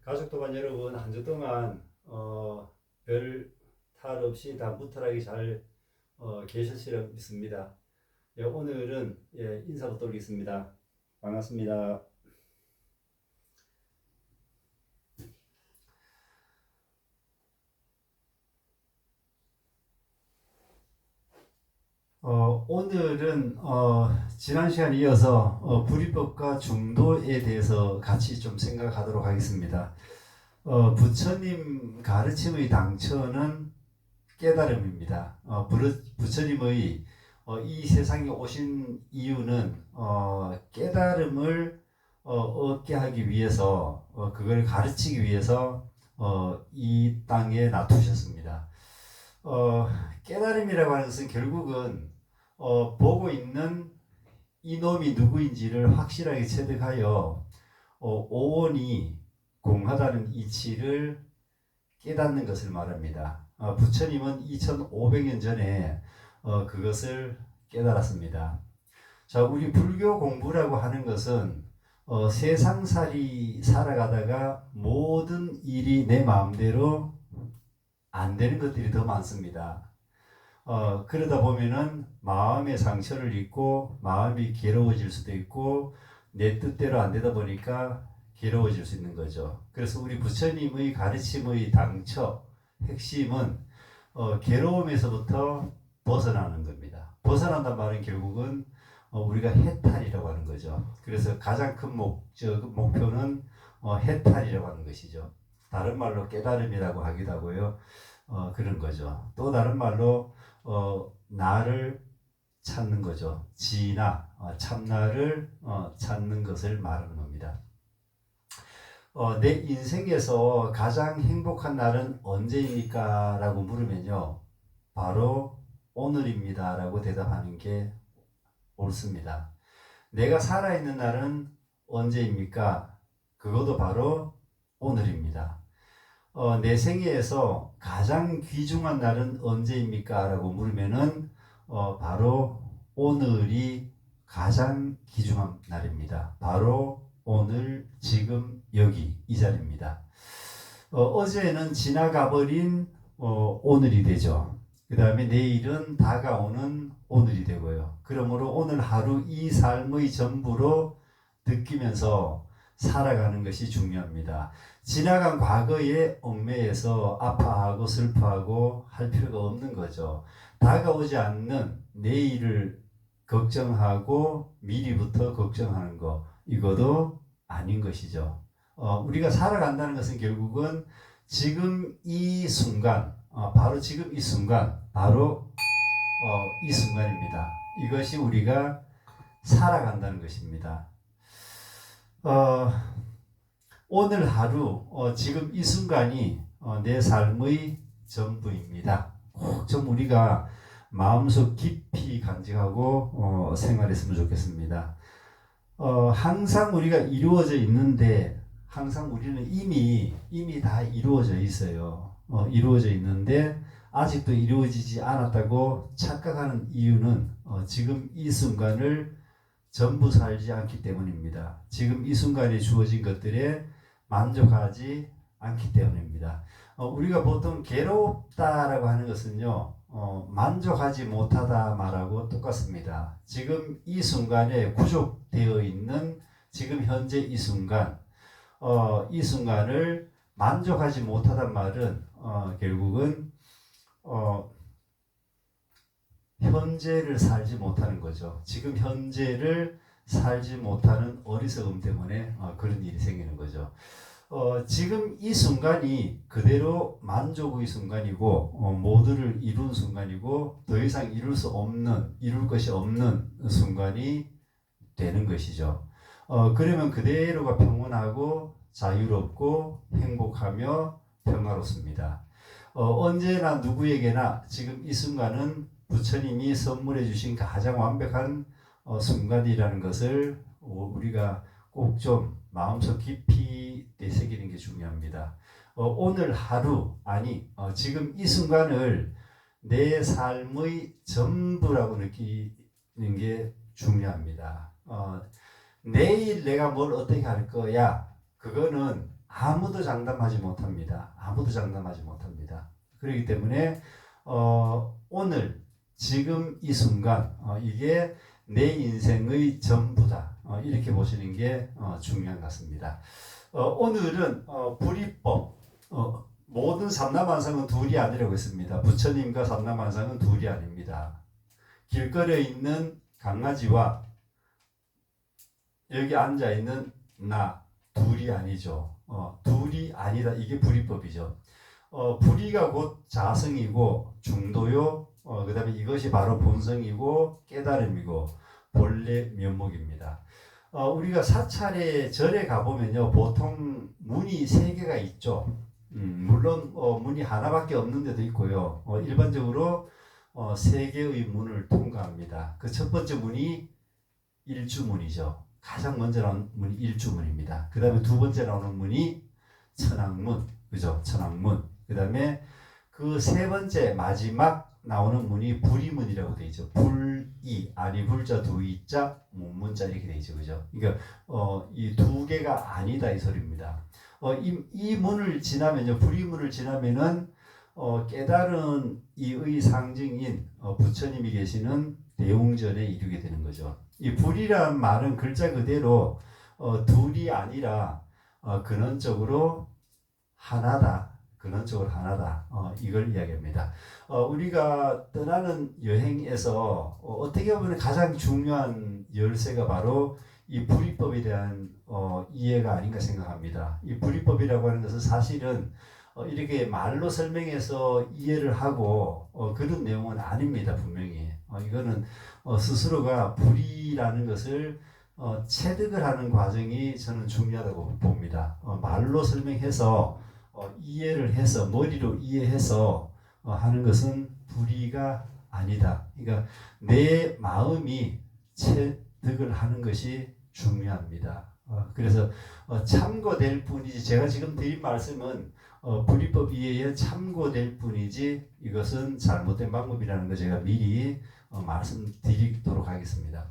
가족도반 여러분 한 주 동안 별 탈 없이 다 무탈하게 잘 계셨으리라 믿습니다. 예, 오늘은 인사부터 올리겠습니다. 반갑습니다. 오늘은 지난 시간에 이어서 불이법과 중도에 대해서 같이 좀 생각하도록 하겠습니다. 부처님 가르침의 당처는 깨달음입니다. 부처님의 이 세상에 오신 이유는 깨달음을 얻게 하기 위해서 그걸 가르치기 위해서 이 땅에 놔두셨습니다. 깨달음이라고 하는 것은 결국은 보고 있는 이놈이 누구인지를 확실하게 체득하여 오온이 공하다는 이치를 깨닫는 것을 말합니다. 부처님은 2500년 전에 그것을 깨달았습니다. 자, 우리 불교 공부라고 하는 것은 세상살이 살아가다가 모든 일이 내 마음대로 안 되는 것들이 더 많습니다. 그러다 보면은 마음의 상처를 입고 마음이 괴로워질 수도 있고 내 뜻대로 안 되다 보니까 괴로워질 수 있는 거죠. 그래서 우리 부처님의 가르침의 당처 핵심은 괴로움에서부터 벗어나는 겁니다. 벗어난단 말은 결국은 우리가 해탈이라고 하는 거죠. 그래서 가장 큰 목표는 해탈이라고 하는 것이죠. 다른 말로 깨달음이라고 하기도 하고요. 그런 거죠. 또 다른 말로 나를 찾는 거죠. 지나 참나를 찾는 것을 말하는 겁니다. 내 인생에서 가장 행복한 날은 언제입니까? 라고 물으면요. 바로 오늘입니다. 라고 대답하는 게 옳습니다. 내가 살아있는 날은 언제입니까? 그것도 바로 오늘입니다. 내 생애에서 가장 귀중한 날은 언제입니까? 라고 물으면은 바로 오늘이 가장 귀중한 날입니다. 바로 오늘, 지금, 여기 이 자리입니다. 어제는 지나가버린 오늘이 되죠. 그 다음에 내일은 다가오는 오늘이 되고요. 그러므로 오늘 하루 이 삶의 전부로 느끼면서 살아가는 것이 중요합니다. 지나간 과거에 얽매여서 아파하고 슬퍼하고 할 필요가 없는 거죠. 다가오지 않는 내일을 걱정하고 미리부터 걱정하는 거, 이것도 아닌 것이죠. 우리가 살아간다는 것은 결국은 지금 이 순간, 바로 지금 이 순간, 바로 이 순간입니다. 이것이 우리가 살아간다는 것입니다. 오늘 하루, 지금 이 순간이 내 삶의 전부입니다. 꼭 좀 우리가 마음속 깊이 간직하고 생활했으면 좋겠습니다. 항상 우리가 이루어져 있는데, 항상 우리는 이미 다 이루어져 있어요. 이루어져 있는데 아직도 이루어지지 않았다고 착각하는 이유는 지금 이 순간을 전부 살지 않기 때문입니다. 지금 이 순간에 주어진 것들에 만족하지 않기 때문입니다. 우리가 보통 괴롭다라고 하는 것은요, 만족하지 못하다 말하고 똑같습니다. 지금 이 순간에 구족되어 있는 지금 현재 이 순간, 이 순간을 만족하지 못하단 말은 결국은 현재를 살지 못하는 거죠. 지금 현재를 살지 못하는 어리석음 때문에 그런 일이 생기는 거죠. 지금 이 순간이 그대로 만족의 순간이고 모두를 이룬 순간이고 더 이상 이룰 것이 없는 순간이 되는 것이죠. 그러면 그대로가 평온하고 자유롭고 행복하며 평화롭습니다. 언제나 누구에게나 지금 이 순간은 부처님이 선물해 주신 가장 완벽한 순간이라는 것을 우리가 꼭 좀 마음속 깊이 되새기는 게 중요합니다. 오늘 하루, 아니 지금 이 순간을 내 삶의 전부라고 느끼는 게 중요합니다. 내일 내가 뭘 어떻게 할 거야, 그거는 아무도 장담하지 못합니다. 아무도 장담하지 못합니다. 그렇기 때문에 오늘 지금 이 순간 이게 내 인생의 전부다. 이렇게 보시는 게 중요한 것 같습니다. 오늘은 불이법 모든 삼라만상은 둘이 아니라고 했습니다. 부처님과 삼라만상은 둘이 아닙니다. 길거리에 있는 강아지와 여기 앉아 있는 나 둘이 아니죠. 둘이 아니다. 이게 불이법이죠. 불이가 곧 자성이고 중도요. 그 다음에 이것이 바로 본성이고 깨달음이고 본래 면목입니다. 우리가 사찰에 절에 가보면요. 보통 문이 3개가 있죠. 물론 문이 하나밖에 없는 데도 있고요. 일반적으로 3개의 문을 통과합니다. 그 첫 번째 문이 일주문이죠. 가장 먼저 나오는 문이 일주문입니다. 그 다음에 두 번째 나오는 문이 천왕문, 그죠? 천왕문. 그 다음에 그 세 번째 마지막 나오는 문이 불이문이라고 되어 있죠. 불이, 아니 불자 두이자 문문자 이렇게 되어 있죠, 그죠? 그러니까 이 두 개가 아니다 이 소리입니다. 이 문을 지나면요, 불이문을 지나면은 깨달은 이의 상징인 부처님이 계시는 대웅전에 이르게 되는 거죠. 이 불이란 말은 글자 그대로 둘이 아니라 근원적으로 하나다. 근원적으로 하나다. 이걸 이야기합니다. 우리가 떠나는 여행에서 어떻게 보면 가장 중요한 열쇠가 바로 이 불이법에 대한 이해가 아닌가 생각합니다. 이 불이법이라고 하는 것은 사실은 이렇게 말로 설명해서 이해를 하고 그런 내용은 아닙니다. 분명히 이거는 스스로가 불이라는 것을 체득을 하는 과정이 저는 중요하다고 봅니다. 말로 설명해서 이해를 해서 머리로 이해해서 하는 것은 불이가 아니다. 그러니까 내 마음이 체득을 하는 것이 중요합니다. 그래서 참고될 뿐이지 제가 지금 드린 말씀은 불이법 이해에 참고될 뿐이지 이것은 잘못된 방법이라는 거 제가 미리 말씀드리도록 하겠습니다.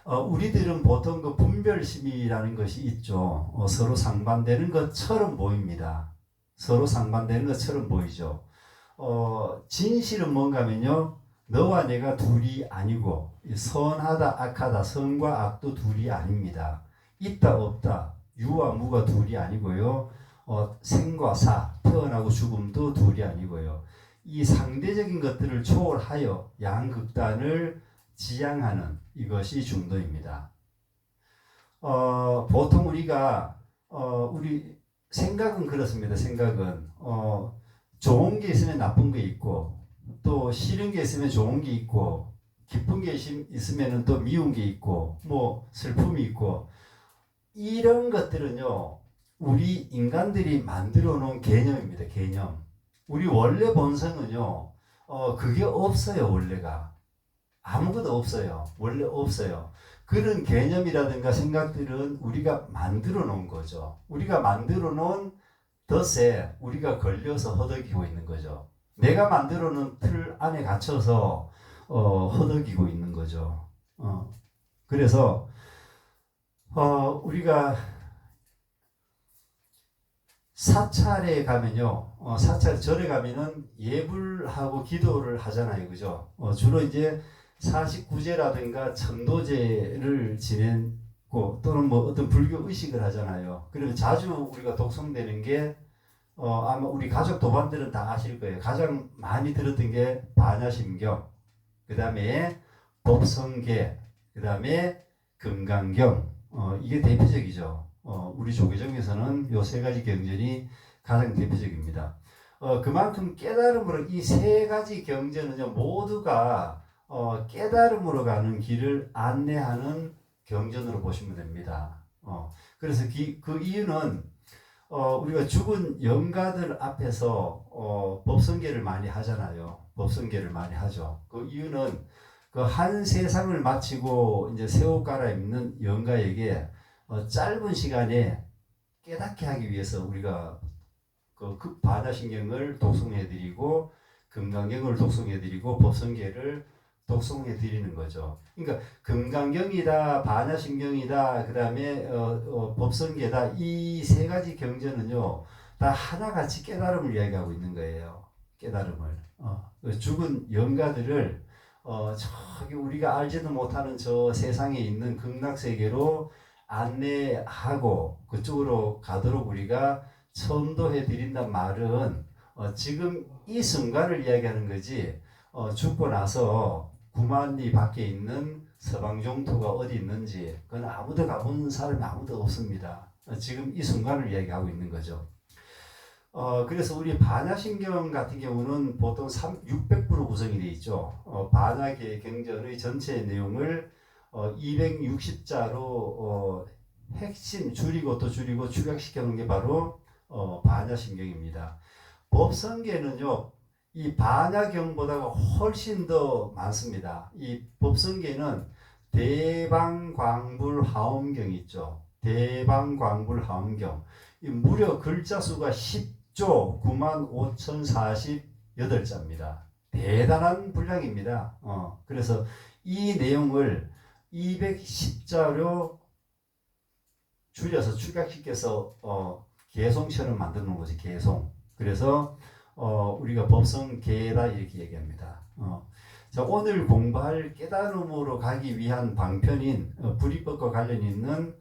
우리들은 보통 그 분별심이라는 것이 있죠. 서로 상반되는 것처럼 보입니다. 서로 상반되는 것처럼 보이죠. 진실은 뭔가면요. 너와 내가 둘이 아니고 선하다 악하다 선과 악도 둘이 아닙니다. 있다 없다 유와 무가 둘이 아니고요. 생과 사 태어나고 죽음도 둘이 아니고요. 이 상대적인 것들을 초월하여 양극단을 지향하는 이것이 중도입니다. 보통 우리가 우리 생각은 그렇습니다. 생각은 좋은 게 있으면 나쁜 게 있고 또 싫은 게 있으면 좋은 게 있고 기쁜 게 있으면 또 미운 게 있고 뭐 슬픔이 있고 이런 것들은요 우리 인간들이 만들어 놓은 개념입니다. 개념. 우리 원래 본성은요 그게 없어요. 원래가 아무것도 없어요. 원래 없어요. 그런 개념이라든가 생각들은 우리가 만들어 놓은 거죠. 우리가 만들어 놓은 덫에 우리가 걸려서 허덕이고 있는 거죠. 내가 만들어 놓은 틀 안에 갇혀서 허덕이고 있는 거죠. 그래서 우리가 사찰에 가면요, 사찰 절에 가면은 예불하고 기도를 하잖아요, 그죠? 주로 이제 49제라든가 천도제를 지내고 또는 뭐 어떤 불교 의식을 하잖아요. 그러면 자주 우리가 독송되는 게 아마 우리 가족 도반들은 다 아실 거예요. 가장 많이 들었던 게 반야심경, 그 다음에 법성계, 그 다음에 금강경, 이게 대표적이죠. 우리 조계종에서는 요 세 가지 경전이 가장 대표적입니다. 그만큼 깨달음으로 이 세 가지 경전은요 모두가 깨달음으로 가는 길을 안내하는 경전으로 보시면 됩니다. 그래서 그 이유는 우리가 죽은 영가들 앞에서 법성계를 많이 하잖아요. 법성계를 많이 하죠. 그 이유는 그 한 세상을 마치고 이제 새 옷 갈아입는 영가에게 짧은 시간에 깨닫게 하기 위해서 우리가 그 반야신경을 독송해드리고 금강경을 독송해드리고 법성계를 독송해 드리는 거죠. 그러니까 금강경이다, 반야신경이다, 그다음에 법성계다, 이 세 가지 경전은요 다 하나같이 깨달음을 이야기하고 있는 거예요. 깨달음을. 그 죽은 영가들을 저기 우리가 알지도 못하는 저 세상에 있는 극락세계로 안내하고 그쪽으로 가도록 우리가 선도해 드린단 말은 지금 이 순간을 이야기하는 거지, 죽고 나서 구만리 밖에 있는 서방종토가 어디 있는지 그건 아무도 가본 사람이 아무도 없습니다. 지금 이 순간을 이야기하고 있는 거죠. 그래서 우리 반야신경 같은 경우는 보통 600부로 구성이 되어 있죠. 반야계 경전의 전체 내용을 260자로 핵심 줄이고 또 줄이고 축약시켜 놓은 게 바로 반야신경입니다. 법성계는요, 이 반야경보다가 훨씬 더 많습니다. 이 법성계는 대방광불하엄경 있죠. 대방광불하엄경. 무려 글자 수가 10조 95,048자입니다. 대단한 분량입니다. 그래서 이 내용을 210자로 줄여서 축약시켜서 개송처럼 만들어 놓은 거지, 개송. 그래서 우리가 법성계다 이렇게 얘기합니다. 자, 오늘 공부할 깨달음으로 가기 위한 방편인 불이법과 관련 있는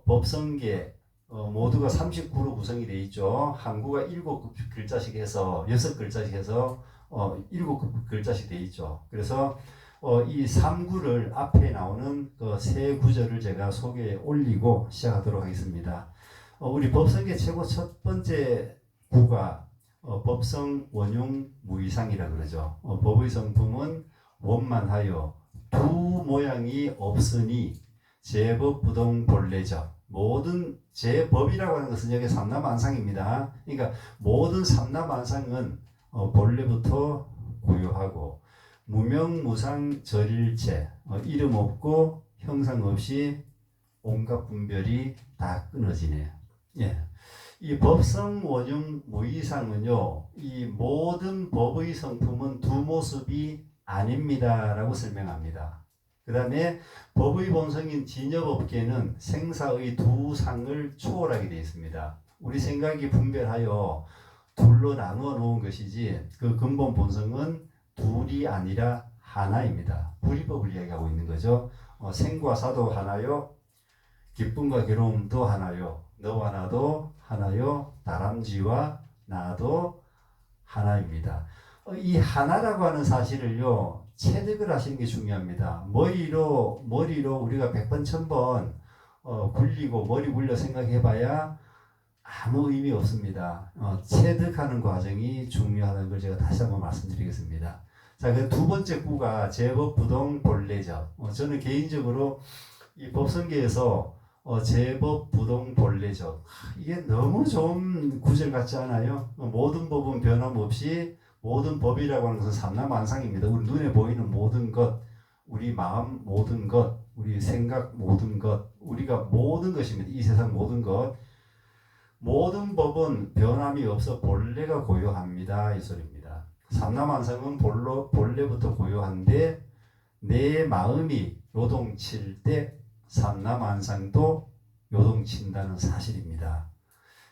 법성계 모두가 39로 구성이 되어 있죠. 한구가 7글자씩 해서 6글자씩 해서 7글자씩 되어 있죠. 그래서 이 3구를 앞에 나오는 그 세 구절을 제가 소개해 올리고 시작하도록 하겠습니다. 우리 법성계 최고 첫 번째 구가 법성 원용 무이상이라 그러죠. 법의 성품은 원만하여 두 모양이 없으니 제법 부동 본래적. 모든 제법이라고 하는 것은 여기 삼라만상입니다. 그러니까 모든 삼라만상은 본래부터 고유하고 무명무상 절일체, 이름 없고 형상 없이 온갖 분별이 다 끊어지네요. 예. 이 법성 원용 무이상은요, 이 모든 법의 성품은 두 모습이 아닙니다라고 설명합니다. 그 다음에 법의 본성인 진여법계는 생사의 두 상을 초월하게 되어 있습니다. 우리 생각이 분별하여 둘로 나누어 놓은 것이지 그 근본 본성은 둘이 아니라 하나입니다. 불이법을 이야기하고 있는 거죠. 생과 사도 하나요, 기쁨과 괴로움도 하나요, 너와 나도 하나요, 다람쥐와 나도 하나입니다. 이 하나라고 하는 사실을요, 체득을 하시는 게 중요합니다. 머리로 우리가 100번 1000번 굴리고 머리 굴려 생각해봐야 아무 의미 없습니다. 체득하는 과정이 중요하다는 걸 제가 다시 한번 말씀드리겠습니다. 자, 그 두 번째 구가 제법 부동 본래적. 저는 개인적으로 이 법성계에서 제법 부동 본래적, 이게 너무 좋은 구절 같지 않아요? 모든 법은 변함없이, 모든 법이라고 하는 것은 삼라만상입니다. 우리 눈에 보이는 모든 것, 우리 마음 모든 것, 우리 생각 모든 것, 우리가 모든 것입니다. 이 세상 모든 것, 모든 법은 변함이 없어 본래가 고유합니다, 이 소리입니다. 삼라만상은 본래부터 고유한데 내 마음이 요동칠 때 삼라만상도 요동친다는 사실입니다.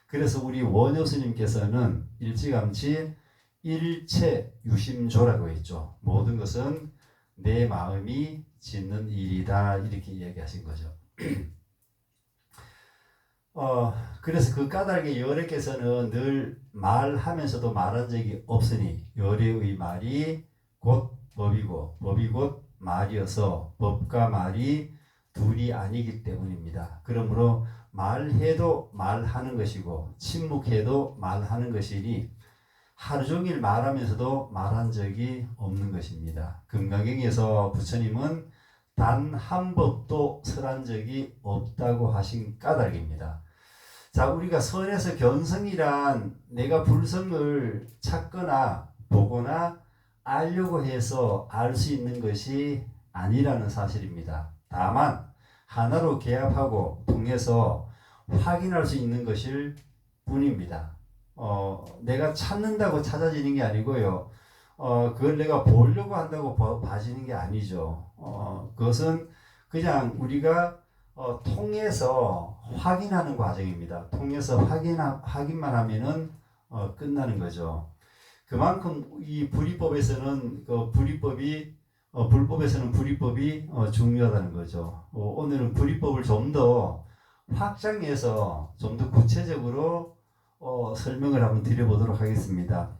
그래서 우리 원효 스님께서는 일찌감치 일체 유심조라고 했죠. 모든 것은 내 마음이 짓는 일이다, 이렇게 이야기하신 거죠. 그래서 그 까닭에 열애께서는 늘 말하면서도 말한 적이 없으니 열애의 말이 곧 법이고 법이 곧 말이어서 법과 말이 둘이 아니기 때문입니다. 그러므로 말해도 말하는 것이고 침묵해도 말하는 것이니 하루 종일 말하면서도 말한 적이 없는 것입니다. 금강경에서 부처님은 단 한 법도 설한 적이 없다고 하신 까닭입니다. 자, 우리가 선에서 견성이란 내가 불성을 찾거나 보거나 알려고 해서 알 수 있는 것이 아니라는 사실입니다. 다만 하나로 개합하고 통해서 확인할 수 있는 것일 뿐입니다. 내가 찾는다고 찾아지는 게 아니고요. 그걸 내가 보려고 한다고 봐지는 게 아니죠. 그것은 그냥 우리가 통해서 확인하는 과정입니다. 통해서 확인만 하면은 끝나는 거죠. 그만큼 이 불이법에서는 불법에서는 불이법이 중요하다는 거죠. 오늘은 불이법을 좀 더 확장해서 좀 더 구체적으로 설명을 한번 드려보도록 하겠습니다.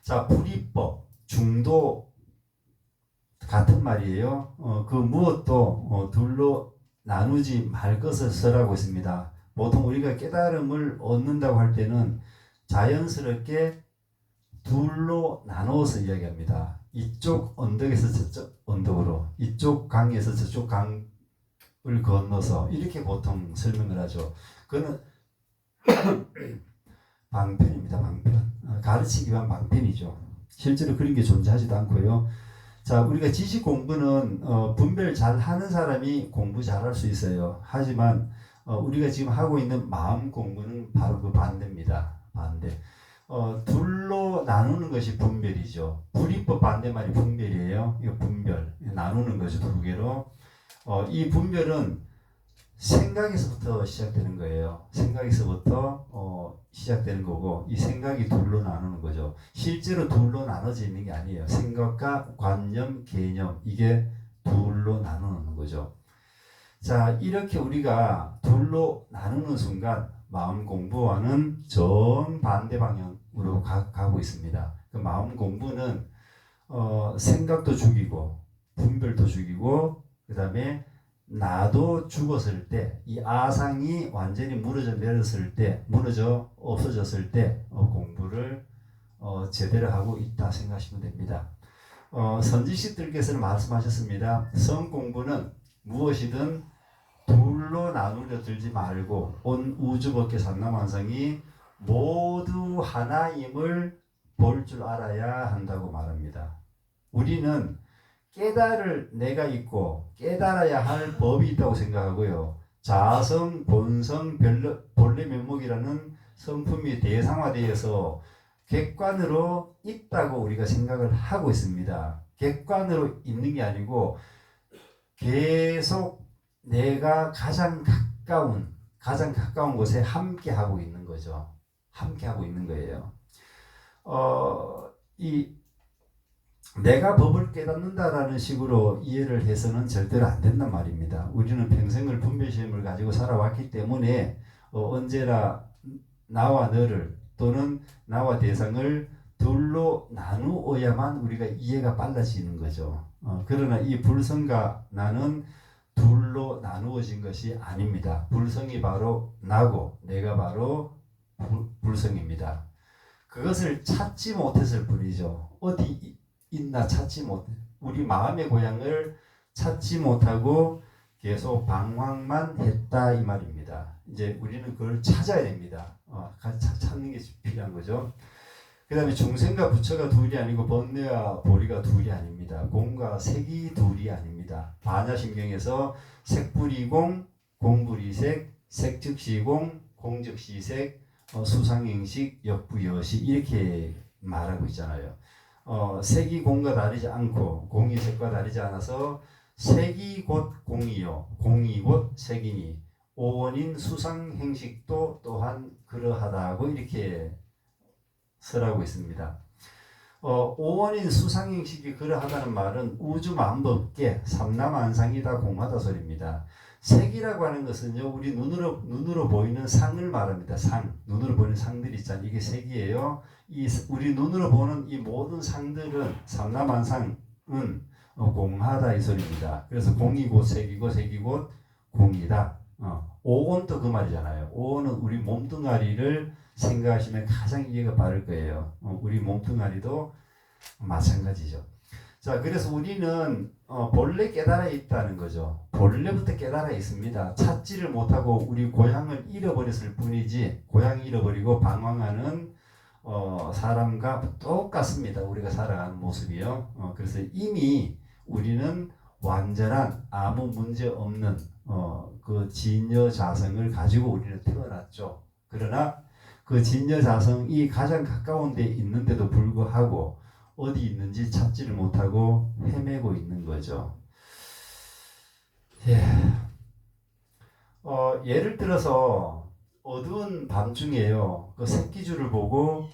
자, 불이법, 중도 같은 말이에요. 그 무엇도 둘로 나누지 말 것을 써라고 있습니다. 보통 우리가 깨달음을 얻는다고 할 때는 자연스럽게 둘로 나누어서 이야기합니다. 이쪽 언덕에서 저쪽 언덕으로, 이쪽 강에서 저쪽 강을 건너서 이렇게 보통 설명을 하죠. 그거는 방편입니다. 방편. 가르치기 위한 방편이죠. 실제로 그런 게 존재하지도 않고요. 자, 우리가 지식 공부는 분별 잘 하는 사람이 공부 잘할 수 있어요. 하지만 우리가 지금 하고 있는 마음 공부는 바로 그 반대입니다. 반대. 둘로 나누는 것이 분별이죠. 불이법 반대말이 분별이에요. 이거 분별. 나누는 거죠. 두 개로. 이 분별은 생각에서부터 시작되는 거예요. 생각에서부터 시작되는 거고, 이 생각이 둘로 나누는 거죠. 실제로 둘로 나눠져 있는 게 아니에요. 생각과 관념, 개념, 이게 둘로 나누는 거죠. 자, 이렇게 우리가 둘로 나누는 순간 마음 공부와는 정반대 방향으로 가고 있습니다. 그 마음 공부는 생각도 죽이고 분별도 죽이고, 그 다음에 나도 죽었을 때, 이 아상이 완전히 무너져 내렸을 때, 무너져 없어졌을 때 공부를 제대로 하고 있다 생각하시면 됩니다. 선지식들께서는 말씀하셨습니다. 성 공부는 무엇이든 둘로 나누려 들지 말고 온 우주법계 삼라만상이 모두 하나임을 볼 줄 알아야 한다고 말합니다. 우리는 깨달을 내가 있고 깨달아야 할 법이 있다고 생각하고요. 자성, 본성, 본래 면목이라는 성품이 대상화되어서 객관으로 있다고 우리가 생각을 하고 있습니다. 객관으로 있는 게 아니고 계속 내가 가장 가까운 곳에 함께 하고 있는 거죠. 함께 하고 있는 거예요. 내가 법을 깨닫는다라는 식으로 이해를 해서는 절대로 안 된단 말입니다. 우리는 평생을 분별심을 가지고 살아왔기 때문에 언제나 나와 너를 또는 나와 대상을 둘로 나누어야만 우리가 이해가 빨라지는 거죠. 그러나 이 불성과 나는 둘로 나누어진 것이 아닙니다. 불성이 바로 나고 내가 바로 불성입니다. 그것을 찾지 못했을 뿐이죠. 어디 있나 찾지 못해. 우리 마음의 고향을 찾지 못하고 계속 방황만 했다 이 말입니다. 이제 우리는 그걸 찾아야 됩니다. 찾는 게 필요한 거죠. 그 다음에 중생과 부처가 둘이 아니고 번뇌와 보리가 둘이 아닙니다. 공과 색이 둘이 아닙니다. 반야심경에서 색불이공, 공불이색, 색즉시공, 공즉시색, 수상행식, 역부여시 이렇게 말하고 있잖아요. 색이 공과 다르지 않고 공이 색과 다르지 않아서 색이 곧 공이요 공이 곧 색이니 오원인 수상행식도 또한 그러하다고 이렇게 설하고 있습니다. 오원인 수상행식이 그러하다는 말은 우주만법계 삼라만상이 다 공하다 소리입니다. 색이라고 하는 것은요, 우리 눈으로 보이는 상을 말합니다. 눈으로 보이는 상들이 있잖아요. 이게 색이에요. 우리 눈으로 보는 이 모든 상들은 삼라만상은 공하다 이 소리입니다. 그래서 공이 곧 색이고 색이 곧 공이다. 오온도 그 말이잖아요. 오온은 우리 몸뚱아리를 생각하시면 가장 이해가 바를 거예요. 우리 몸뚱아리도 마찬가지죠. 자, 그래서 우리는 본래 깨달아 있다는 거죠. 본래부터 깨달아 있습니다. 찾지를 못하고 우리 고향을 잃어버렸을 뿐이지, 고향 잃어버리고 방황하는 사람과 똑같습니다. 우리가 살아가는 모습이요. 그래서 이미 우리는 완전한 아무 문제 없는 그 진여 자성을 가지고 우리는 태어났죠. 그러나 그 진여 자성이 가장 가까운 데 있는데도 불구하고 어디 있는지 찾지를 못하고 헤매고 있는 거죠. 예. 예를 들어서 어두운 밤중에요. 그 새끼줄을 보고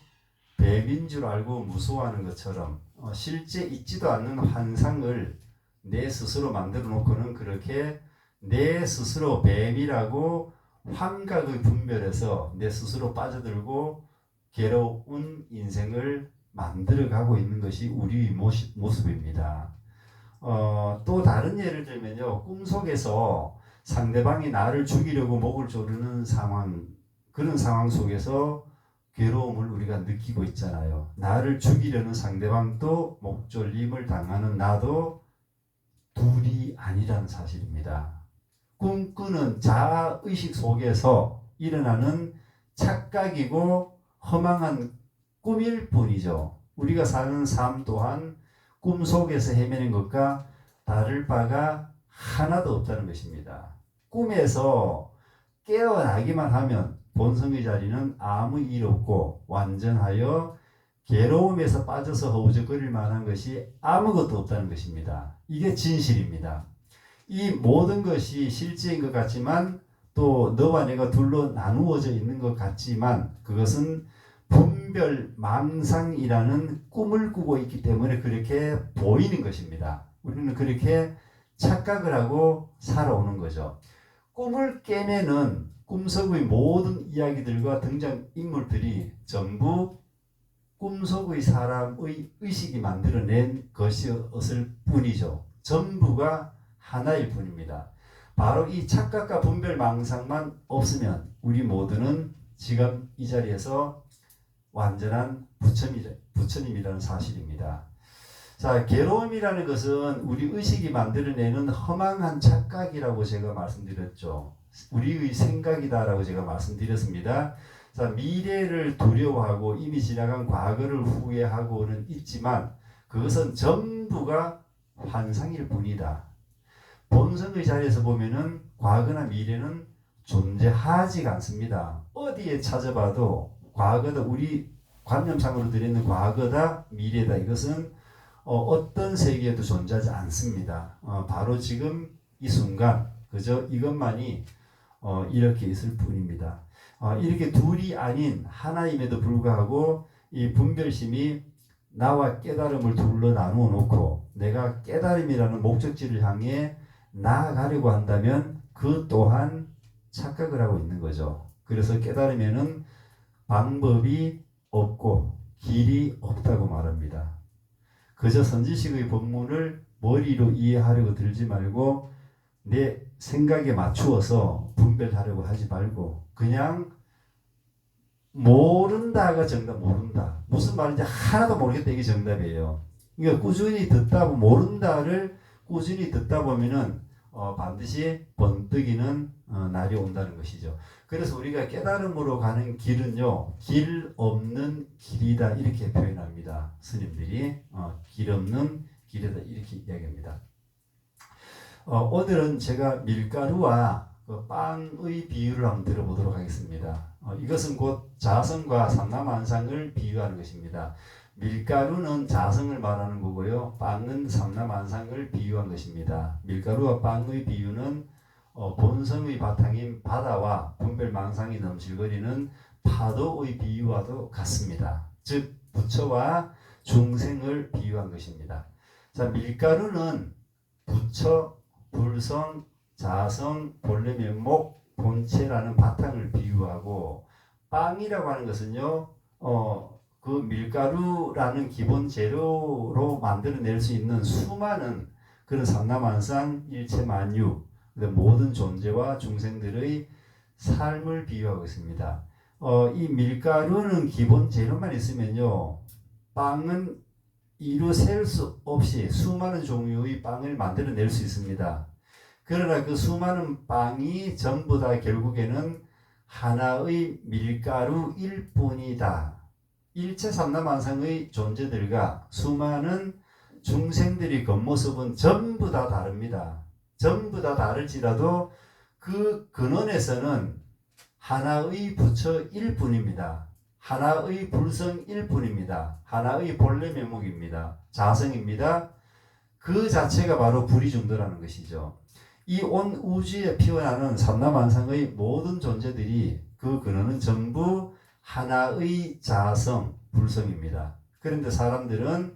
뱀인 줄 알고 무서워하는 것처럼 실제 있지도 않는 환상을 내 스스로 만들어 놓고는 그렇게 내 스스로 뱀이라고 환각의 분별해서 내 스스로 빠져들고 괴로운 인생을 만들어가고 있는 것이 우리의 모습입니다. 또 다른 예를 들면요. 꿈속에서 상대방이 나를 죽이려고 목을 조르는 상황, 그런 상황 속에서 괴로움을 우리가 느끼고 있잖아요. 나를 죽이려는 상대방도 목졸림을 당하는 나도 둘이 아니라는 사실입니다. 꿈꾸는 자아의식 속에서 일어나는 착각이고 허망한 꿈일 뿐이죠. 우리가 사는 삶 또한 꿈속에서 헤매는 것과 다를 바가 하나도 없다는 것입니다. 꿈에서 깨어나기만 하면 본성의 자리는 아무 일 없고 완전하여 괴로움에서 빠져서 허우적거릴 만한 것이 아무것도 없다는 것입니다. 이게 진실입니다. 이 모든 것이 실제인 것 같지만 또 너와 내가 둘로 나누어져 있는 것 같지만 그것은 분별 망상이라는 꿈을 꾸고 있기 때문에 그렇게 보이는 것입니다. 우리는 그렇게 착각을 하고 살아오는 거죠. 꿈을 깨면은 꿈속의 모든 이야기들과 등장인물들이 전부 꿈속의 사람의 의식이 만들어낸 것이었을 뿐이죠. 전부가 하나일 뿐입니다. 바로 이 착각과 분별 망상만 없으면 우리 모두는 지금 이 자리에서 완전한 부처님이라는 사실입니다. 자, 괴로움이라는 것은 우리 의식이 만들어내는 허망한 착각이라고 제가 말씀드렸죠. 우리의 생각이다라고 제가 말씀드렸습니다. 자, 미래를 두려워하고 이미 지나간 과거를 후회하고는 있지만 그것은 전부가 환상일 뿐이다. 본성의 자리에서 보면은 과거나 미래는 존재하지가 않습니다. 어디에 찾아봐도 과거다, 우리 관념상으로 들어있는 과거다, 미래다, 이것은 어떤 세계에도 존재하지 않습니다. 바로 지금 이 순간 그저 이것만이 이렇게 있을 뿐입니다. 이렇게 둘이 아닌 하나임에도 불구하고 이 분별심이 나와 깨달음을 둘로 나누어 놓고 내가 깨달음이라는 목적지를 향해 나아가려고 한다면 그 또한 착각을 하고 있는 거죠. 그래서 깨달음에는 방법이 없고 길이 없다고 말합니다. 그저 선지식의 법문을 머리로 이해하려고 들지 말고 내 생각에 맞추어서 분별하려고 하지 말고 그냥 모른다가 정답. 모른다. 무슨 말인지 하나도 모르겠다. 이게 정답이에요. 그러니까 꾸준히 듣다 보면 모른다를 꾸준히 듣다 보면은 반드시 번뜩이는 날이 온다는 것이죠. 그래서 우리가 깨달음으로 가는 길은요, 길 없는 길이다 이렇게 표현합니다. 스님들이 길 없는 길이다 이렇게 이야기합니다. 오늘은 제가 밀가루와 그 빵의 비유를 한번 들어보도록 하겠습니다. 이것은 곧 자성과 삼라만상을 비유하는 것입니다. 밀가루는 자성을 말하는 거고요. 빵은 삼라만상을 비유한 것입니다. 밀가루와 빵의 비유는 본성의 바탕인 바다와 분별망상이 넘실거리는 파도의 비유와도 같습니다. 즉 부처와 중생을 비유한 것입니다. 자, 밀가루는 부처, 불성, 자성, 본래 면목, 본체라는 바탕을 비유하고 빵이라고 하는 것은요. 그 밀가루라는 기본 재료로 만들어낼 수 있는 수많은 그런 삼라만상, 일체 만유, 모든 존재와 중생들의 삶을 비유하고 있습니다. 이 밀가루는 기본 재료만 있으면요, 빵은 이루 셀 수 없이 수많은 종류의 빵을 만들어낼 수 있습니다. 그러나 그 수많은 빵이 전부 다 결국에는 하나의 밀가루일 뿐이다. 일체 삼라만상의 존재들과 수많은 중생들의 겉모습은 전부 다 다릅니다. 전부 다 다를지라도 그 근원에서는 하나의 부처일 뿐입니다. 하나의 불성일 뿐입니다. 하나의 본래 면목입니다. 자성입니다. 그 자체가 바로 불이중도라는 것이죠. 이 온 우주에 피어나는 삼라만상의 모든 존재들이 그 근원은 전부 하나의 자성, 불성입니다. 그런데 사람들은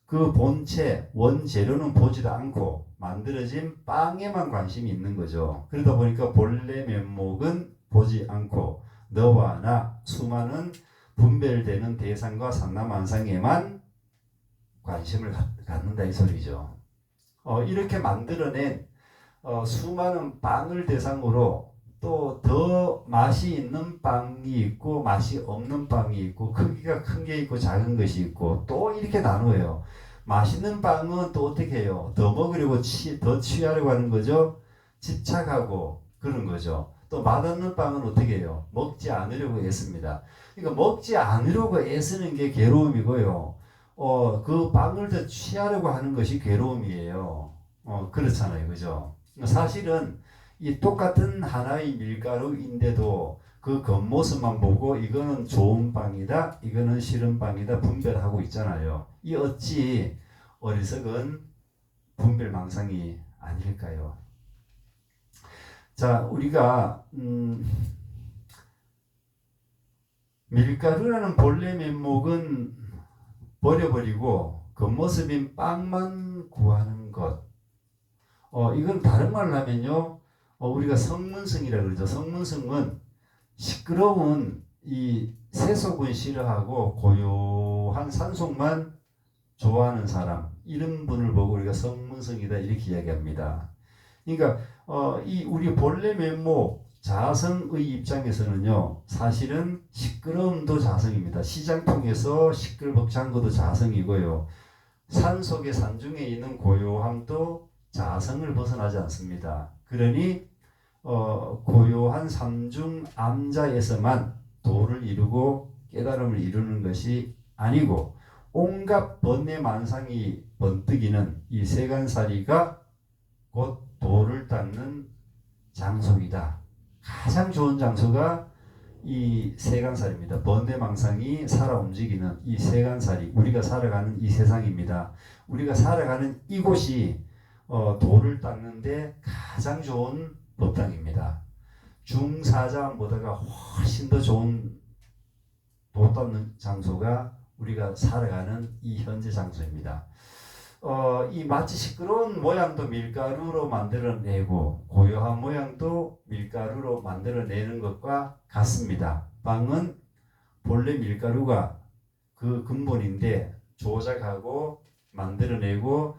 그 본체, 원재료는 보지도 않고 만들어진 빵에만 관심이 있는 거죠. 그러다 보니까 본래 면목은 보지 않고 너와 나 수많은 분별되는 대상과 삼라만상에만 관심을 갖는다 이 소리죠. 이렇게 만들어낸 수많은 빵을 대상으로 또 더 맛이 있는 빵이 있고 맛이 없는 빵이 있고 크기가 큰 게 있고 작은 것이 있고 또 이렇게 나누어요. 맛있는 빵은 또 어떻게 해요? 더 먹으려고 더 취하려고 하는 거죠. 집착하고 그런 거죠. 또 맛없는 빵은 어떻게 해요? 먹지 않으려고 애씁니다. 그러니까 먹지 않으려고 애쓰는 게 괴로움이고요. 그 빵을 더 취하려고 하는 것이 괴로움이에요. 그렇잖아요. 그죠? 사실은 이 똑같은 하나의 밀가루인데도 그 겉모습만 보고 이거는 좋은 빵이다, 이거는 싫은 빵이다 분별하고 있잖아요. 이 어찌 어리석은 분별망상이 아닐까요? 자, 우리가 밀가루라는 본래 면목은 버려버리고 겉모습인 빵만 구하는 것. 이건 다른 말로 하면요. 우리가 성문성이라고 그러죠. 성문성은 시끄러운 이 세속은 싫어하고 고요한 산속만 좋아하는 사람, 이런 분을 보고 우리가 성문성이다 이렇게 이야기합니다. 그러니까 이 우리 본래 면목 자성의 입장에서는요, 사실은 시끄러움도 자성입니다. 시장통에서 시끌벅찬 것도 자성이고요. 산속의 산중에 있는 고요함도 자성을 벗어나지 않습니다. 그러니 고요한 삼중 암자에서만 도를 이루고 깨달음을 이루는 것이 아니고 온갖 번뇌 만상이 번뜩이는 이 세간살이가 곧 도를 닦는 장소이다. 가장 좋은 장소가 이 세간살입니다. 번뇌 망상이 살아 움직이는 이 세간살이 우리가 살아가는 이 세상입니다. 우리가 살아가는 이곳이 도를 닦는데 가장 좋은 법당입니다. 중사자보다가 훨씬 더 좋은 도 닦는 장소가 우리가 살아가는 이 현재 장소입니다. 이 마치 시끄러운 모양도 밀가루로 만들어내고 고요한 모양도 밀가루로 만들어내는 것과 같습니다. 빵은 본래 밀가루가 그 근본인데 조작하고 만들어내고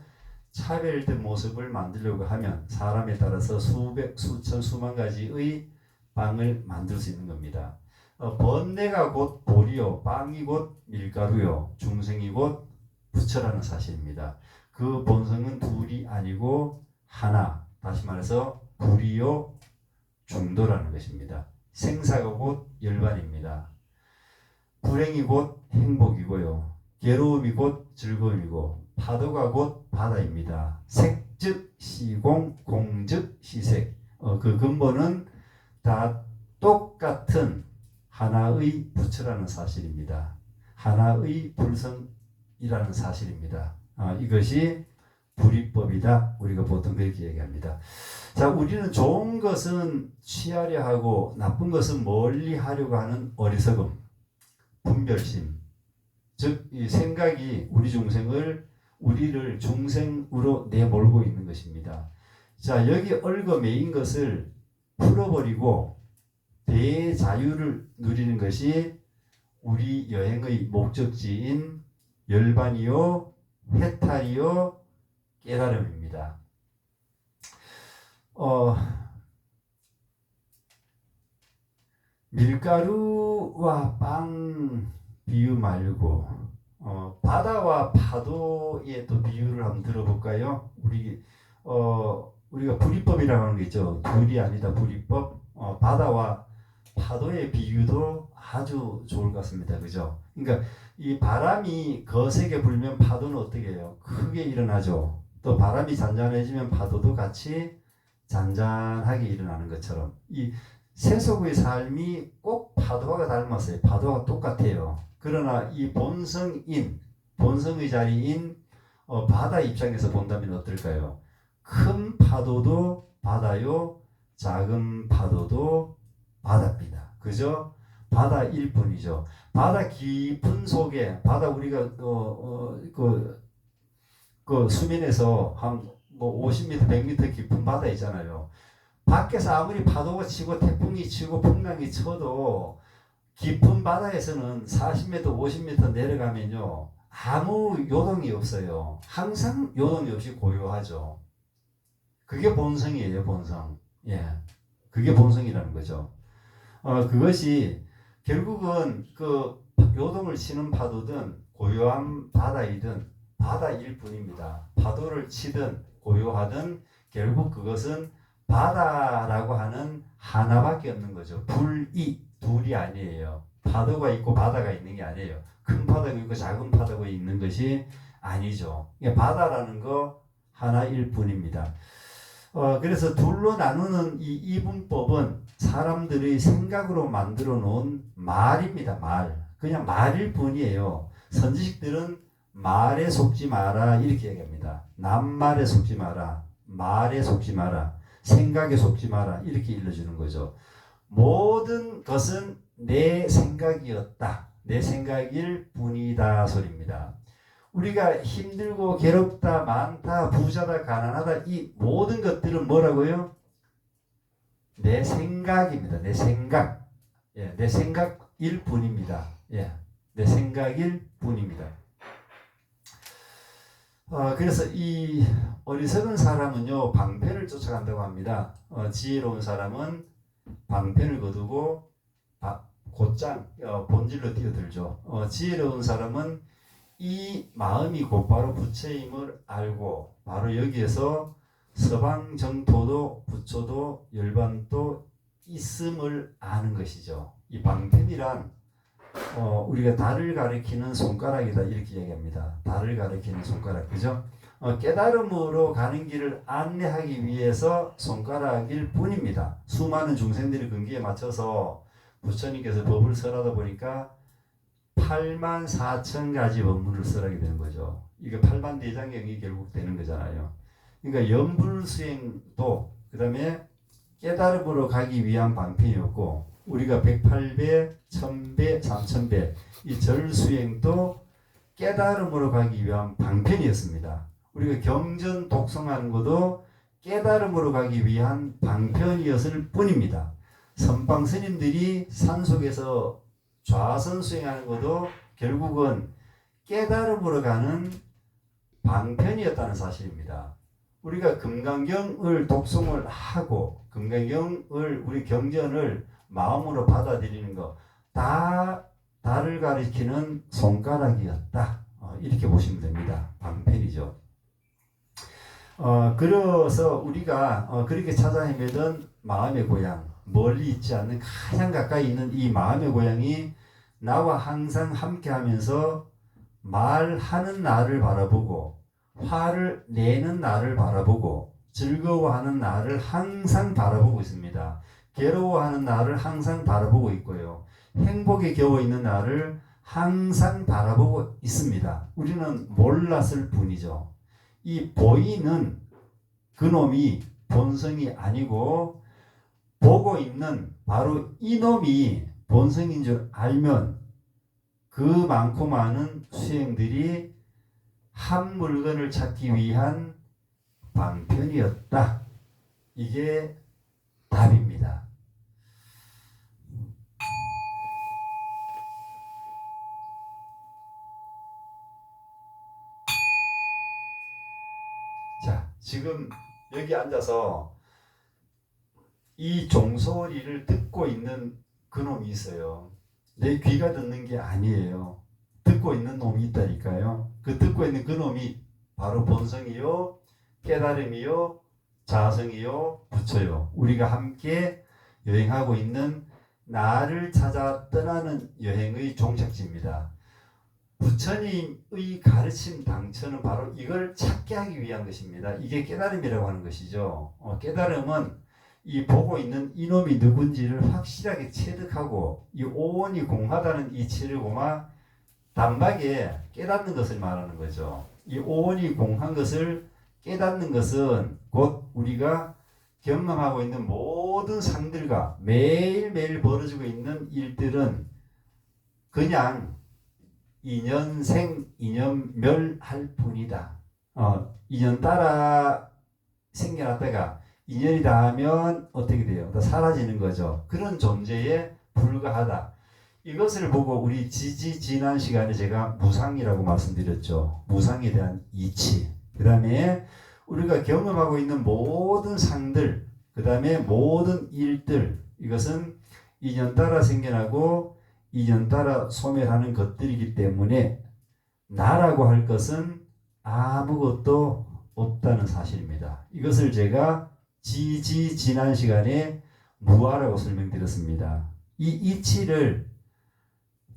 차별된 모습을 만들려고 하면 사람에 따라서 수백, 수천, 수만 가지의 빵을 만들 수 있는 겁니다. 번뇌가 곧 볼이요, 빵이 곧 밀가루요, 중생이 곧 부처라는 사실입니다. 그 본성은 둘이 아니고 하나, 다시 말해서 불이요 중도라는 것입니다. 생사가 곧 열반입니다. 불행이 곧 행복이고요. 괴로움이 곧 즐거움이고 파도가 곧 바다입니다. 색즉 시공, 공즉 시색. 그 근본은 다 똑같은 하나의 부처라는 사실입니다. 하나의 불성이라는 사실입니다. 이것이 불이법이다. 우리가 보통 그렇게 얘기합니다. 자, 우리는 좋은 것은 취하려 하고 나쁜 것은 멀리 하려고 하는 어리석음, 분별심, 즉 이 생각이 우리를 중생으로 내몰고 있는 것입니다. 자, 여기 얽어매인 것을 풀어버리고 대자유를 누리는 것이 우리 여행의 목적지인 열반이요, 해탈이요, 깨달음입니다. 밀가루와 빵 비유 말고 바다와 파도의 또 비유를 한번 들어볼까요? 우리가 불이법이라고 하는 게 있죠. 둘이 아니다 불이법. 바다와 파도의 비유도 아주 좋을 것 같습니다. 그죠? 그러니까 이 바람이 거세게 불면 파도는 어떻게 해요? 크게 일어나죠. 또 바람이 잔잔해지면 파도도 같이 잔잔하게 일어나는 것처럼 이 세속의 삶이 꼭 파도와 닮았어요. 파도와 똑같아요. 그러나 이 본성의 자리인 바다 입장에서 본다면 어떨까요? 큰 파도도 바다요, 작은 파도도 바다입니다. 그죠? 바다일 뿐이죠. 바다 깊은 속에, 바다 우리가 그 수면에서 한 뭐 50m, 100m 깊은 바다 있잖아요. 밖에서 아무리 파도가 치고 태풍이 치고 풍랑이 쳐도 깊은 바다에서는 40m, 50m 내려가면요, 아무 요동이 없어요. 항상 요동이 없이 고요하죠. 그게 본성이에요, 본성. 예, 그게 본성이라는 거죠. 그것이 결국은 그 요동을 치는 파도든 고요한 바다이든 바다일 뿐입니다. 파도를 치든 고요하든 결국 그것은 바다라고 하는 하나밖에 없는 거죠. 둘이 아니에요. 파도가 있고 바다가 있는 게 아니에요. 큰 파도가 있고 작은 파도가 있는 것이 아니죠. 바다라는 거 하나일 뿐입니다. 그래서 둘로 나누는 이 이분법은 사람들의 생각으로 만들어 놓은 말입니다. 말. 그냥 말일 뿐이에요. 선지식들은 말에 속지 마라 이렇게 얘기합니다. 남말에 속지 마라. 말에 속지 마라. 생각에 속지 마라 이렇게 일러주는 거죠. 모든 것은 내 생각이었다. 내 생각일 뿐이다 소리입니다. 우리가 힘들고 괴롭다, 많다, 부자다, 가난하다 이 모든 것들은 뭐라고요? 내 생각입니다. 내 생각. 예, 내 생각일 뿐입니다. 예, 내 생각일 뿐입니다. 그래서 이 어리석은 사람은요 방편을 쫓아간다고 합니다. 지혜로운 사람은 방편을 거두고 곧장 본질로 뛰어들죠. 지혜로운 사람은 이 마음이 곧바로 부처임을 알고 바로 여기에서 서방 정토도 부처도 열반도 있음을 아는 것이죠. 이 방편이란 우리가 달을 가리키는 손가락이다 이렇게 얘기합니다. 달을 가리키는 손가락, 그죠? 깨달음으로 가는 길을 안내하기 위해서 손가락일 뿐입니다. 수많은 중생들의 근기에 맞춰서 부처님께서 법을 설하다 보니까 8만 4천 가지 법문을 설하게 되는 거죠. 이게 8만 대장경이 결국 되는 거잖아요. 그러니까 염불수행도 그 다음에 깨달음으로 가기 위한 방편이었고 우리가 108배, 1000배, 3000배 이 절수행도 깨달음으로 가기 위한 방편이었습니다. 우리가 경전 독송하는 것도 깨달음으로 가기 위한 방편이었을 뿐입니다. 선방 스님들이 산속에서 좌선 수행하는 것도 결국은 깨달음으로 가는 방편이었다는 사실입니다. 우리가 금강경을 독송을 하고 금강경을 우리 경전을 마음으로 받아들이는 거 다 달을 가리키는 손가락이었다. 이렇게 보시면 됩니다. 방편이죠. 그래서 우리가 그렇게 찾아 헤매던 마음의 고향, 멀리 있지 않는 가장 가까이 있는 이 마음의 고향이 나와 항상 함께하면서 말하는 나를 바라보고 화를 내는 나를 바라보고 즐거워하는 나를 항상 바라보고 있습니다. 괴로워하는 나를 항상 바라보고 있고요. 행복에 겨워 있는 나를 항상 바라보고 있습니다. 우리는 몰랐을 뿐이죠. 이 보이는 그놈이 본성이 아니고 보고 있는 바로 이놈이 본성인 줄 알면 그 많고 많은 수행들이 한 물건을 찾기 위한 방편이었다. 이게 답입니다. 자, 지금 여기 앉아서 이 종소리를 듣고 있는 그놈이 있어요. 내 귀가 듣는 게 아니에요. 듣고 있는 놈이 있다니까요. 그 듣고 있는 그놈이 바로 본성이요, 깨달음이요, 자성이요, 부처요. 우리가 함께 여행하고 있는 나를 찾아 떠나는 여행의 종착지입니다. 부처님의 가르침 당처는 바로 이걸 찾게 하기 위한 것입니다. 이게 깨달음이라고 하는 것이죠. 깨달음은 이 보고 있는 이놈이 누군지를 확실하게 체득하고 이 오온이 공하다는 이 체르고마 단박에 깨닫는 것을 말하는 거죠. 이 오온이 공한 것을 깨닫는 것은 곧 우리가 경험하고 있는 모든 상들과 매일매일 벌어지고 있는 일들은 그냥 인연생 인연멸할 뿐이다. 인연 따라 생겨났다가 인연이 닿으면 어떻게 돼요? 다 사라지는 거죠. 그런 존재에 불과하다. 이것을 보고 우리 지난 시간에 제가 무상이라고 말씀드렸죠. 무상에 대한 이치. 그 다음에 우리가 경험하고 있는 모든 상들, 그 다음에 모든 일들, 이것은 인연 따라 생겨나고 인연 따라 소멸하는 것들이기 때문에 나라고 할 것은 아무것도 없다는 사실입니다. 이것을 제가 지난 시간에 무아라고 설명드렸습니다. 이 이치를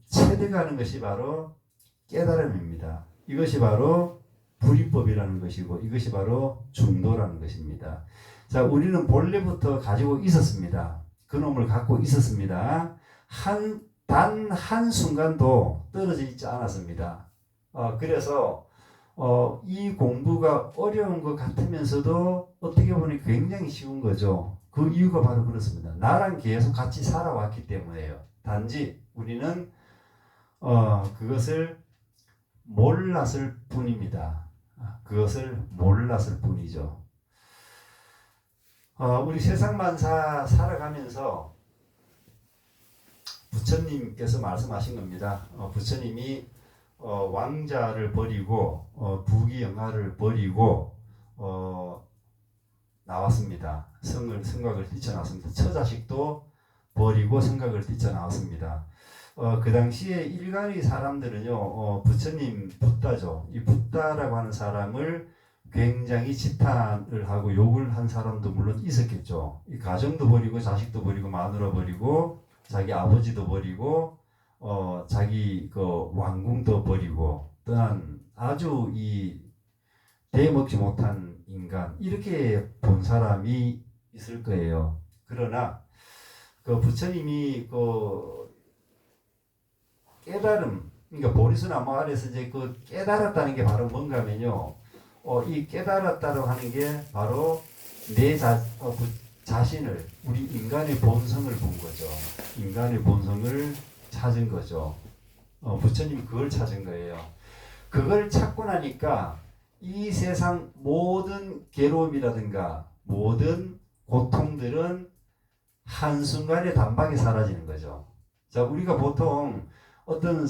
체득하는 것이 바로 깨달음입니다. 이것이 바로 불이법이라는 것이고 이것이 바로 중도라는 것입니다. 자, 우리는 본래부터 가지고 있었습니다. 그놈을 갖고 있었습니다. 단 한순간도 떨어져 있지 않았습니다. 그래서 이 공부가 어려운 것 같으면서도 어떻게 보니 굉장히 쉬운 거죠. 그 이유가 바로 그렇습니다. 나랑 계속 같이 살아왔기 때문에요. 단지 우리는 그것을 몰랐을 뿐입니다. 그것을 몰랐을 뿐이죠. 우리 세상만 살아가면서 부처님께서 말씀하신 겁니다. 부처님이 왕자를 버리고 부귀영화를 버리고 나왔습니다. 성곽을 뛰쳐나왔습니다. 처자식도 버리고 성곽을 뛰쳐나왔습니다. 그 당시에 일간의 사람들은요, 부처님 붓다죠. 이 붓다라고 하는 사람을 굉장히 지탄을 하고 욕을 한 사람도 물론 있었겠죠. 이 가정도 버리고 자식도 버리고 마누라 버리고 자기 아버지도 버리고 자기 그 왕궁도 버리고 떠난 아주 이 대먹지 못한 인간 이렇게 본 사람이 있을 거예요. 그러나 그 부처님이 그 깨달음, 그러니까 보리수나무 아래서 이제 그 깨달았다는 게 바로 뭔가면요. 이 깨달았다고 하는 게 바로 내 자신을, 우리 인간의 본성을 본 거죠. 인간의 본성을 찾은 거죠. 부처님이 그걸 찾은 거예요. 그걸 찾고 나니까 이 세상 모든 괴로움이라든가 모든 고통들은 한순간에 단박에 사라지는 거죠. 자, 우리가 보통 어떤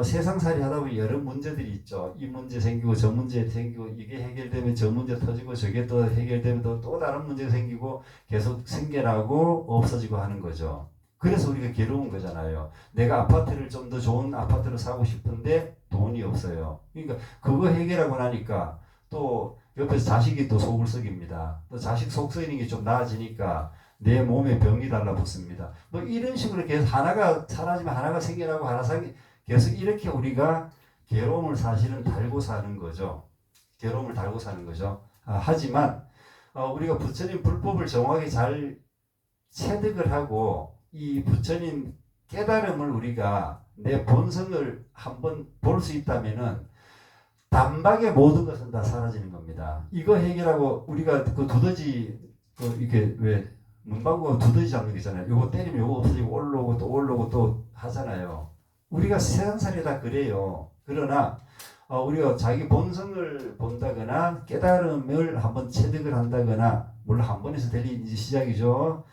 세상살이 하다 보면 여러 문제들이 있죠. 이 문제 생기고 저 문제 생기고 이게 해결되면 저 문제 터지고 저게 또 해결되면 또 다른 문제가 생기고 계속 생겨나고 없어지고 하는 거죠. 그래서 우리가 괴로운 거잖아요. 내가 아파트를 좀 더 좋은 아파트로 사고 싶은데 돈이 없어요. 그러니까 그거 해결하고 나니까 또 옆에서 자식이 또 속을 썩입니다. 또 자식 속 썩이는 게 좀 나아지니까 내 몸에 병이 달라붙습니다. 뭐 이런 식으로 계속 하나가 사라지면 하나가 생겨나고 하나 계속 이렇게 우리가 괴로움을 사실은 달고 사는 거죠. 괴로움을 달고 사는 거죠. 하지만 우리가 부처님 불법을 정확히 잘 체득을 하고 이 부처님 깨달음을 우리가 내 본성을 한번 볼 수 있다면은 단박에 모든 것은 다 사라지는 겁니다. 이거 해결하고 우리가 그 두더지 이렇게 왜 문방구가 두더지 잡는 게 있잖아요. 요거 때리면 요거 없어지고 올라오고 또 하잖아요. 우리가 세상살이 다 그래요. 그러나 우리가 자기 본성을 본다거나 깨달음을 한번 체득을 한다거나 물론 한 번에서 될 일이 시작이죠.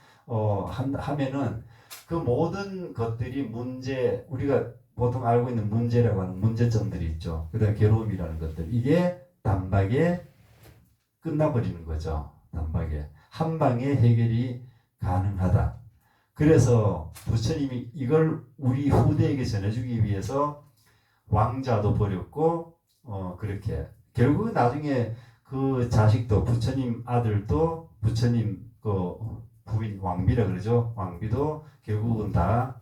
하면은 그 모든 것들이 문제, 우리가 보통 알고 있는 문제라고 하는 문제점들이 있죠. 그 다음에 괴로움이라는 것들. 이게 단박에 끝나버리는 거죠. 단박에. 한 방에 해결이 가능하다. 그래서 부처님이 이걸 우리 후대에게 전해주기 위해서 왕자도 버렸고, 그렇게. 결국 나중에 그 자식도, 부처님 아들도, 부처님 그 부인, 왕비라 그러죠. 왕비도 결국은 다,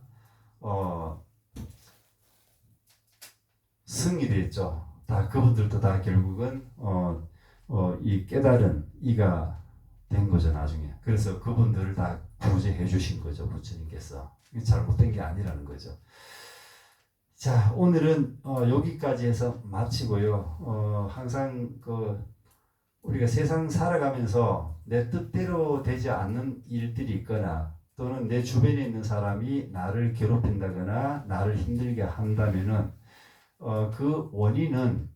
승이 됐죠. 다 그분들도 다 결국은 이 깨달은 이가 된 거죠 나중에. 그래서 그분들을 다 구제해 주신 거죠 부처님께서. 잘못된 게 아니라는 거죠. 자, 오늘은 여기까지 해서 마치고요. 항상 우리가 세상 살아가면서 내 뜻대로 되지 않는 일들이 있거나 또는 내 주변에 있는 사람이 나를 괴롭힌다거나 나를 힘들게 한다면은 그 원인은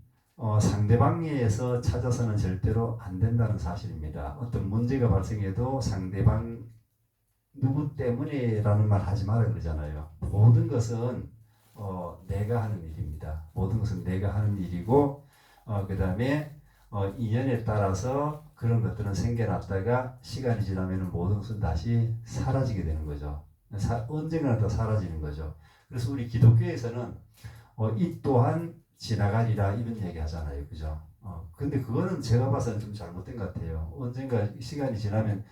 상대방에서 찾아서는 절대로 안 된다는 사실입니다. 어떤 문제가 발생해도 상대방 누구 때문에라는 말 하지 말아 그러잖아요. 모든 것은 내가 하는 일입니다. 모든 것은 내가 하는 일이고 그 다음에 인연에 따라서 그런 것들은 생겨났다가 시간이 지나면 모든 것은 다시 사라지게 되는 거죠. 언젠가는 더 사라지는 거죠. 그래서 우리 기독교에서는 이 또한 지나가리라 이런 얘기 하잖아요. 그죠? 근데 그거는 제가 봐서는 좀 잘못된 것 같아요. 언젠가 시간이 지나면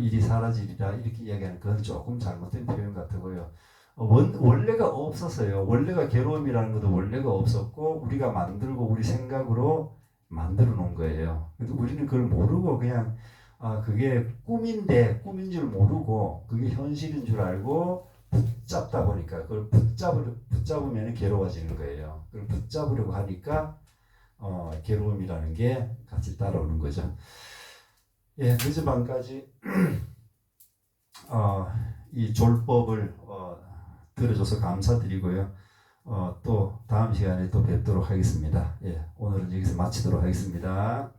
일이 사라지리라 이렇게 이야기하는 그건 조금 잘못된 표현 같고요. 원래가 없었어요. 원래가 괴로움이라는 것도 원래가 없었고 우리가 만들고 우리 생각으로 만들어 놓은 거예요. 근데 우리는 그걸 모르고 그냥 그게 꿈인 줄 모르고 그게 현실인 줄 알고 붙잡다 보니까 그걸 붙잡으면 괴로워지는 거예요. 그걸 붙잡으려고 하니까 괴로움이라는 게 같이 따라오는 거죠. 예, 늦은 밤까지 이 졸법을 들어줘서 감사드리고요. 또 다음 시간에 또 뵙도록 하겠습니다. 예, 오늘은 여기서 마치도록 하겠습니다.